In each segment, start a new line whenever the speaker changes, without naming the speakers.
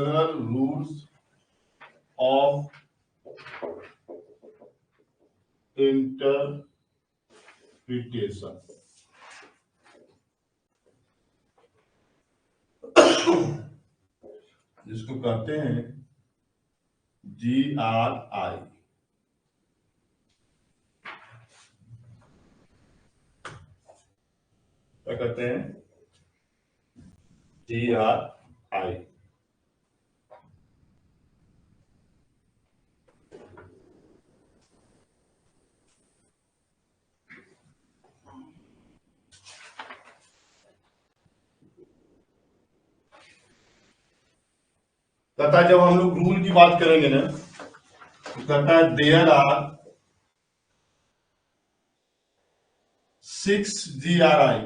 general rules of interpretation. जिसको कहते हैं GRI। क्या कहते हैं? GRI। कहता है जब हम लोग रूल की बात करेंगे ना तो कहता है देयर आर 6 GRI।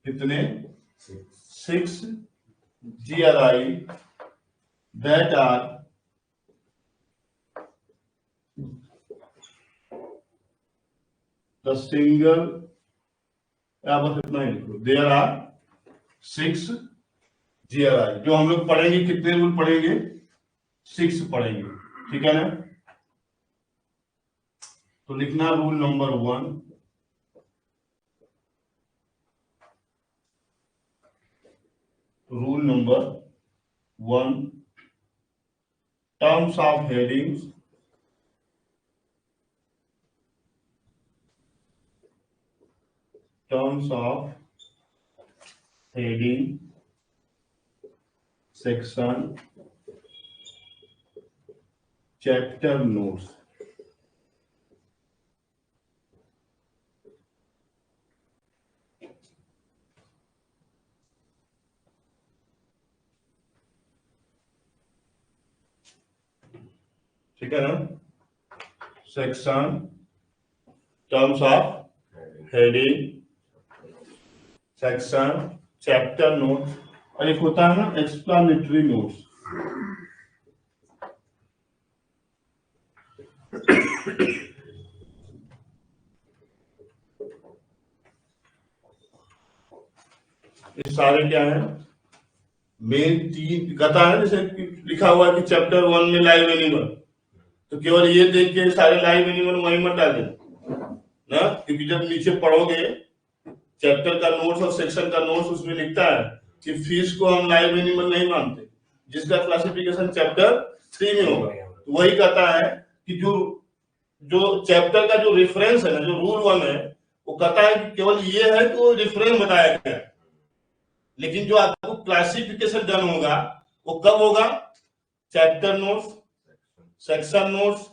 कितने? 6 GRI that are the single, बस इतना ही लिखो, देयर आर 6 GRI। जो हम लोग पढ़ेंगे कितने रूल पढ़ेंगे? 6 पढ़ेंगे, ठीक है ना? तो लिखना rule number 1, rule number 1, terms of headings, terms of heading, section, chapter notes. ठीक है ना? Section, terms of heading, section, chapter notes, और एक होता है ना एक्सप्लेनेटरी नोट्स। ये सारे क्या है? मेन 3 कहता है, जैसे लिखा हुआ है कि चैप्टर 1 में लाइव एनिमल, तो केवल ये देख के सारे लाइव एनिमल वहीं मत डाल देना ना, क्योंकि जब नीचे पढ़ोगे चैप्टर का नोट्स और सेक्शन का नोट्स, उसमें लिखता है कि फिश को हम लाइव एनिमल नहीं मानते, जिसका क्लासिफिकेशन चैप्टर 3 में होगा। तो वही कहता है कि जो चैप्टर का जो रेफरेंस है ना, जो रूल 1 है, वो कहता है कि केवल ये है कि वो रेफरेंस बताया गया, लेकिन जो आपको क्लासिफिकेशन डन होगा वो कब होगा? Chapter notes, section notes,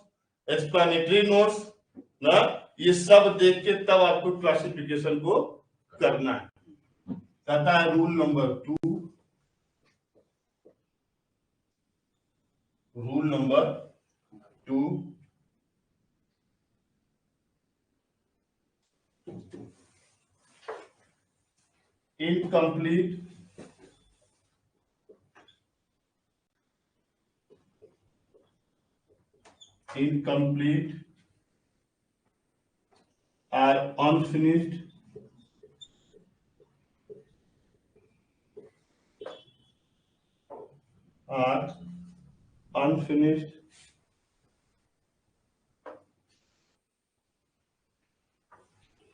explanatory notes ना, ये सब देख के तब आपको क्लासिफिकेशन को करना है। कहता है rule number 2, rule number 2, incomplete or unfinished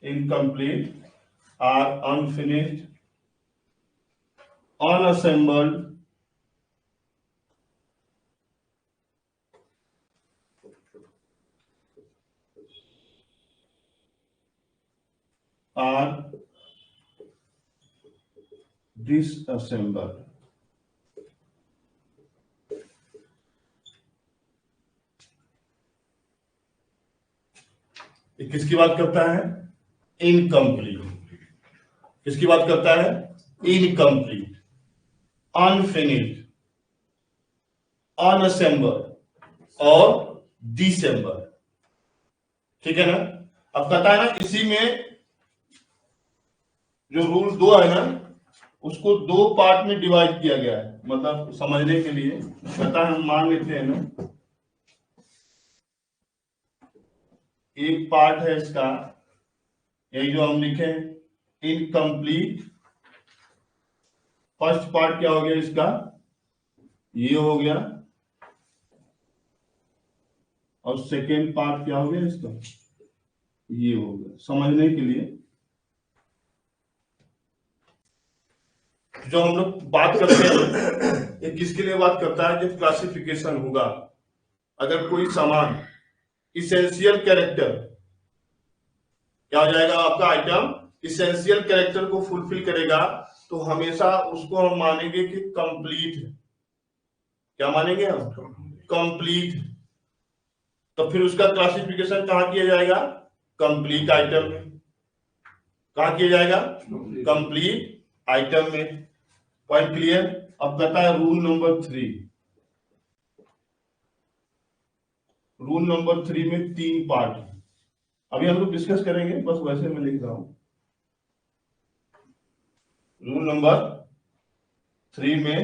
incomplete or unfinished unassembled or disassembled। ये किसकी बात करता है? इनकम्प्लीट। किसकी बात करता है? इनकम्प्लीट, अनफिनिश्ड, अनअसेंबल्ड और डिसेंबल। ठीक है ना? अब कहता है ना, इसी में जो रूल 2 है ना, उसको 2 पार्ट में डिवाइड किया गया है, मतलब समझने के लिए। कहता है हम मान लेते हैं ना, एक पार्ट है इसका, यही जो हम लिखे इनकम्प्लीट फर्स्ट पार्ट क्या हो गया इसका, ये हो गया, और सेकेंड पार्ट क्या हो गया इसका, ये हो गया। समझने के लिए जो हम लोग बात करते हैं, ये किसके लिए बात करता है, जब क्लासिफिकेशन होगा। अगर कोई सामान इसेंशियल कैरेक्टर, क्या हो जाएगा आपका आइटम, इसेंशियल कैरेक्टर को फुलफिल करेगा, तो हमेशा उसको हम मानेंगे कि कंप्लीट है। क्या मानेंगे हम, कंप्लीट। तो फिर उसका क्लासिफिकेशन कहाँ किया जाएगा, कंप्लीट आइटम में। कहाँ किया जाएगा, कंप्लीट आइटम में। Point clear. अब कहता है रूल नंबर 3। रूल नंबर 3 में 3 पार्ट है, अभी हम लोग डिस्कस करेंगे, बस वैसे मैं लिख रहा हूं। रूल नंबर 3 में,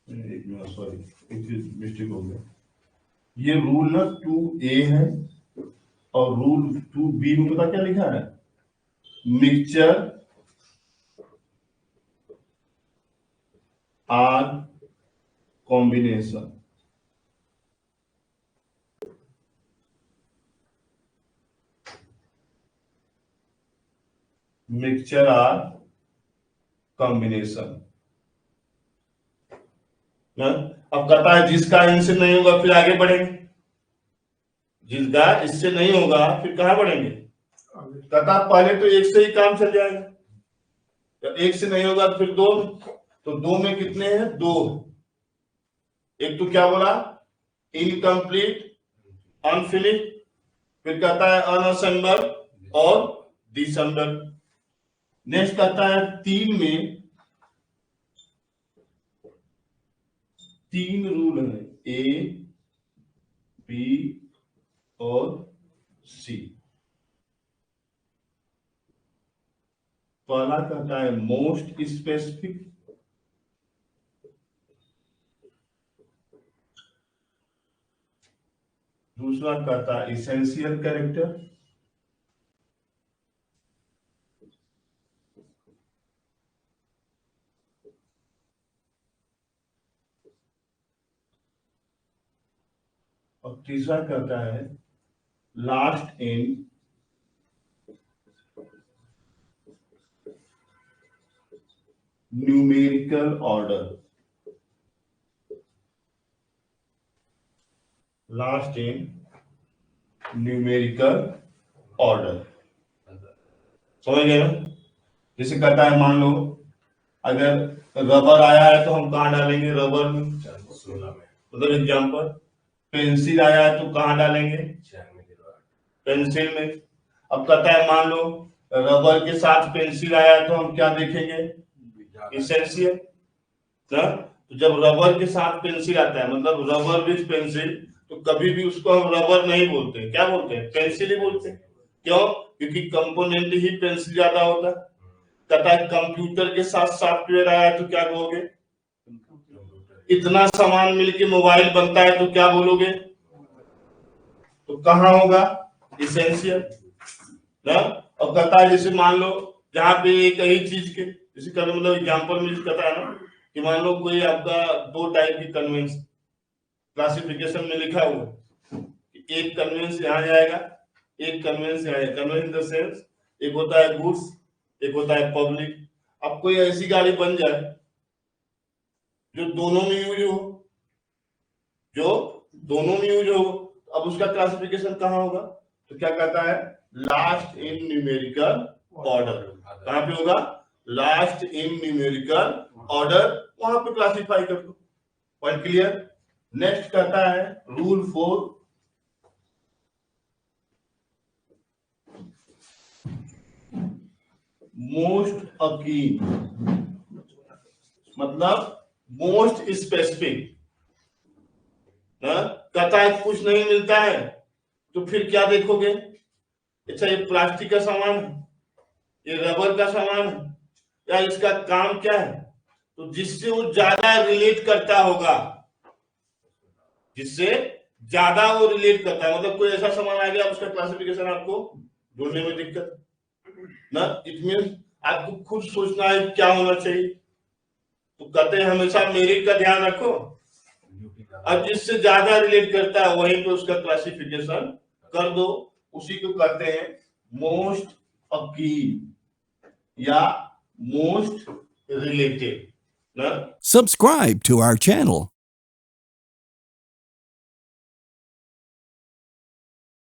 एक मिनट, सॉरी एक चीज मिस्टेक हो गया। ये रूल ना 2A है, और रूल 2B में पता क्या लिखा है, mixture or combination. Mixture or combination. अब कहता है जिसका इनसे नहीं होगा फिर आगे बढ़ेंगे, जिसका इससे नहीं होगा फिर कहां बढ़ेंगे। कहता पहले तो एक से ही काम चल जाएगा, जब एक से नहीं होगा तो फिर दो, तो दो में कितने हैं, दो। एक तो क्या बोला, इनकम्प्लीट, अनफिनिश, फिर कहता है अनअसेंबल और डिसेंबल। नेक्स्ट कहता है 3 में 3 रूल है, ए, बी और सी। पहला कहता है मोस्ट स्पेसिफिक, दूसरा कहता है इसेंशियल कैरेक्टर, और तीसरा कहता है last in numerical order. Last in numerical order, समझ गए ना। जैसे कहता है मान लो अगर रबर आया है तो हम कहाँ डालेंगे, रबर में, मतलब एग्जाम्पल। पेंसिल आया है तो कहाँ डालेंगे, पेंसिल में। अब कहता है मान लो रबर के साथ पेंसिल आया है तो हम क्या देखेंगे, इसेंशियल ना। तो जब रबर के साथ पेंसिल आता है, मतलब रबर विथ पेंसिल, तो कभी भी उसको हम रबर नहीं बोलते, क्या बोलते हैं, पेंसिल ही बोलते हैं। क्यों, क्योंकि कंपोनेंट ही पेंसिल ज्यादा होता है। कहता है कंप्यूटर के साथ सॉफ्टवेयर आया है तो क्या कहोगे, इतना सामान मिलके मोबाइल बनता है तो क्या बोलोगे, तो कहाँ होगा, इसेंशियल ना। अब कहता है जैसे मान लो जहाँ पे एक ही चीज के, जैसे मतलब एग्जाम्पल में कहता है ना कि मान लो कोई आपका 2 टाइप की कन्वेंस क्लासिफिकेशन में लिखा हुआ, एक कन्वेंस यहाँ जाएगा, एक कन्वेंस यहाँ जाएगा। कन्वेंस इन द सेंस, एक होता है गुड्स, एक होता है पब्लिक। अब कोई ऐसी गाड़ी बन जाए जो दोनों में यूज हो, जो दोनों में यूज हो, अब उसका क्लासिफिकेशन कहाँ होगा, तो क्या कहता है, लास्ट इन न्यूमेरिकल ऑर्डर। कहां पे होगा, लास्ट इन न्यूमेरिकल ऑर्डर, वहां पे क्लासिफाई कर दो। Point clear. नेक्स्ट कहता है रूल 4, मोस्ट अकीन, मतलब मोस्ट स्पेसिफिक ना। कहता है कुछ नहीं मिलता है तो फिर क्या देखोगे, अच्छा ये प्लास्टिक का सामान है, ये रबर का सामान है, या इसका काम क्या है, तो जिससे वो ज्यादा रिलेट करता होगा, जिससे ज्यादा वो रिलेट करता है। मतलब कोई ऐसा सामान आ गया उसका क्लासिफिकेशन आपको ढूंढने में दिक्कत ना, इट मीन आपको खुद सोचना है क्या होना चाहिए। तो कहते हैं हमेशा मेरिट का ध्यान रखो, अब जिससे ज्यादा रिलेट करता है वहीं पे उसका क्लासिफिकेशन कर दो। उसी को कहते हैं मोस्ट अकील या मोस्ट रिलेटेड ना।
Subscribe to our channel